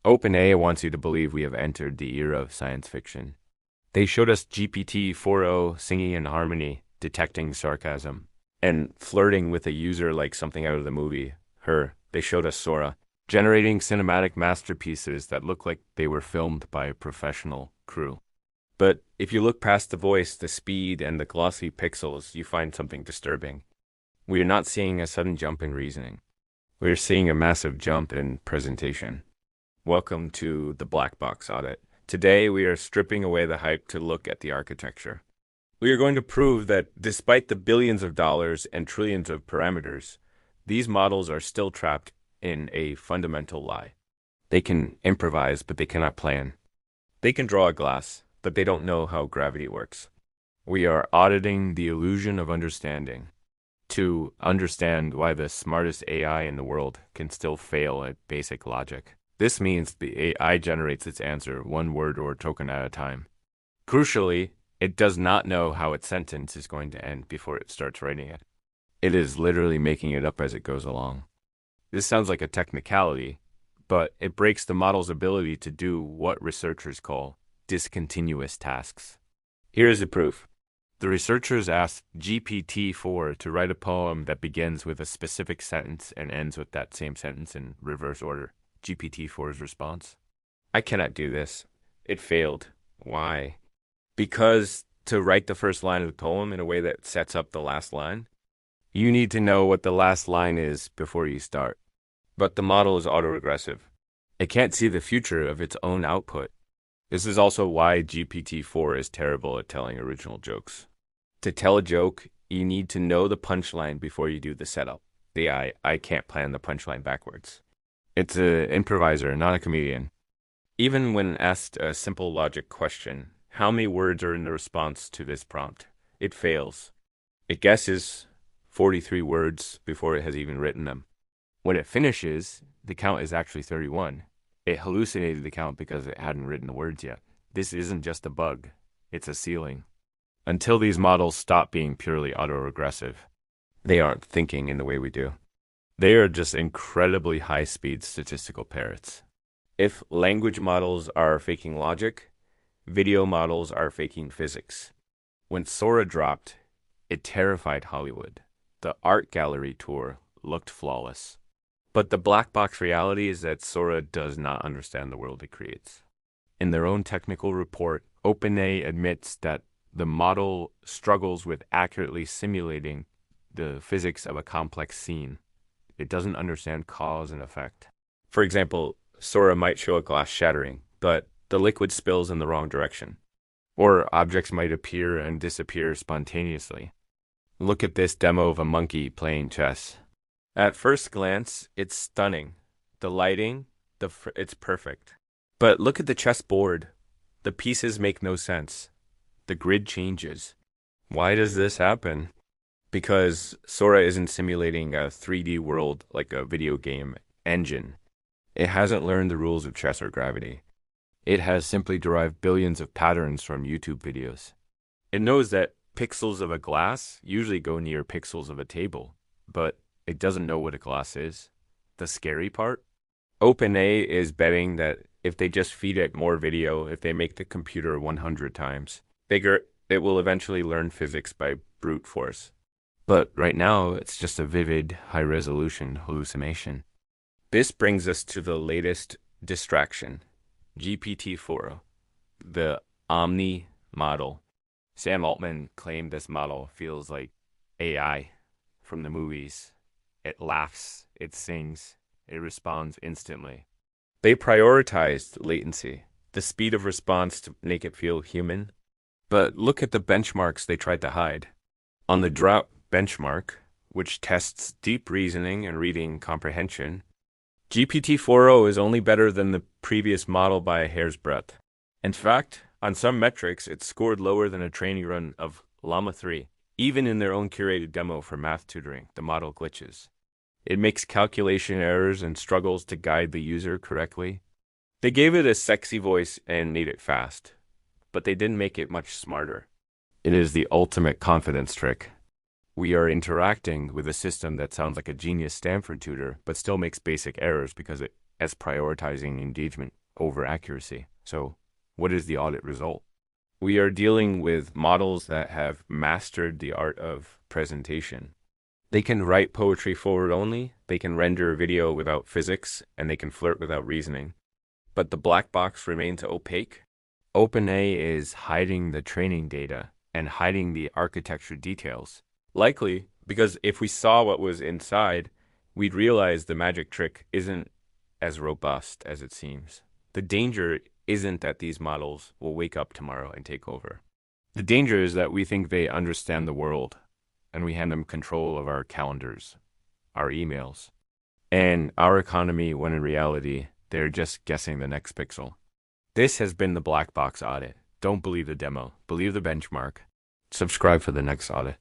OpenAI wants you to believe we have entered the era of science fiction. They showed us GPT-4o singing in harmony, detecting sarcasm, and flirting with a user like something out of the movie, Her. They showed us Sora, generating cinematic masterpieces that look like they were filmed by a professional crew. But if you look past the voice, the speed, and the glossy pixels, you find something disturbing. We are not seeing a sudden jump in reasoning. We are seeing a massive jump in presentation. Welcome to the Black Box Audit. Today, we are stripping away the hype to look at the architecture. We are going to prove that despite the billions of dollars and trillions of parameters, these models are still trapped in a fundamental lie. They can improvise, but they cannot plan. They can draw a glass, but they don't know how gravity works. We are auditing the illusion of understanding to understand why the smartest AI in the world can still fail at basic logic. This means the AI generates its answer one word or token at a time. Crucially, it does not know how its sentence is going to end before it starts writing it. It is literally making it up as it goes along. This sounds like a technicality, but it breaks the model's ability to do what researchers call discontinuous tasks. Here is the proof. The researchers asked GPT-4 to write a poem that begins with a specific sentence and ends with that same sentence in reverse order. GPT-4's response: I cannot do this. It failed. Why? Because to write the first line of the poem in a way that sets up the last line, you need to know what the last line is before you start. But the model is autoregressive. It can't see the future of its own output. This is also why GPT-4 is terrible at telling original jokes. To tell a joke, you need to know the punchline before you do the setup. The AI can't plan the punchline backwards. It's an improviser, not a comedian. Even when asked a simple logic question, how many words are in the response to this prompt, it fails. It guesses 43 words before it has even written them. When it finishes, the count is actually 31. It hallucinated the count because it hadn't written the words yet. This isn't just a bug, it's a ceiling. Until these models stop being purely autoregressive, they aren't thinking in the way we do. They are just incredibly high-speed statistical parrots. If language models are faking logic, video models are faking physics. When Sora dropped, it terrified Hollywood. The art gallery tour looked flawless. But the black box reality is that Sora does not understand the world it creates. In their own technical report, OpenAI admits that the model struggles with accurately simulating the physics of a complex scene. It doesn't understand cause and effect. For example, Sora might show a glass shattering, but the liquid spills in the wrong direction. Or objects might appear and disappear spontaneously. Look at this demo of a monkey playing chess. At first glance, it's stunning. The lighting, it's perfect. But look at the chessboard. The pieces make no sense. The grid changes. Why does this happen? Because Sora isn't simulating a 3D world like a video game engine. It hasn't learned the rules of chess or gravity. It has simply derived billions of patterns from YouTube videos. It knows that pixels of a glass usually go near pixels of a table, but it doesn't know what a glass is. The scary part? OpenAI is betting that if they just feed it more video, if they make the computer 100 times bigger, it will eventually learn physics by brute force. But right now, it's just a vivid, high-resolution hallucination. This brings us to the latest distraction, GPT-4, the Omni model. Sam Altman claimed this model feels like AI from the movies. It laughs, it sings, it responds instantly. They prioritized latency, the speed of response to make it feel human. But look at the benchmarks they tried to hide. On the drought benchmark, which tests deep reasoning and reading comprehension, GPT-4o is only better than the previous model by a hair's breadth. In fact, on some metrics, it scored lower than a training run of Llama 3. Even in their own curated demo for math tutoring, the model glitches. It makes calculation errors and struggles to guide the user correctly. They gave it a sexy voice and made it fast, but they didn't make it much smarter. It is the ultimate confidence trick. We are interacting with a system that sounds like a genius Stanford tutor, but still makes basic errors because it as prioritizing engagement over accuracy. So, what is the audit result? We are dealing with models that have mastered the art of presentation. They can write poetry forward only, they can render a video without physics, and they can flirt without reasoning. But the black box remains opaque. OpenAI is hiding the training data and hiding the architecture details. Likely because if we saw what was inside, we'd realize the magic trick isn't as robust as it seems. The danger isn't that these models will wake up tomorrow and take over. The danger is that we think they understand the world, and we hand them control of our calendars, our emails, and our economy when in reality, they're just guessing the next pixel. This has been the Black Box Audit. Don't believe the demo. Believe the benchmark. Subscribe for the next audit.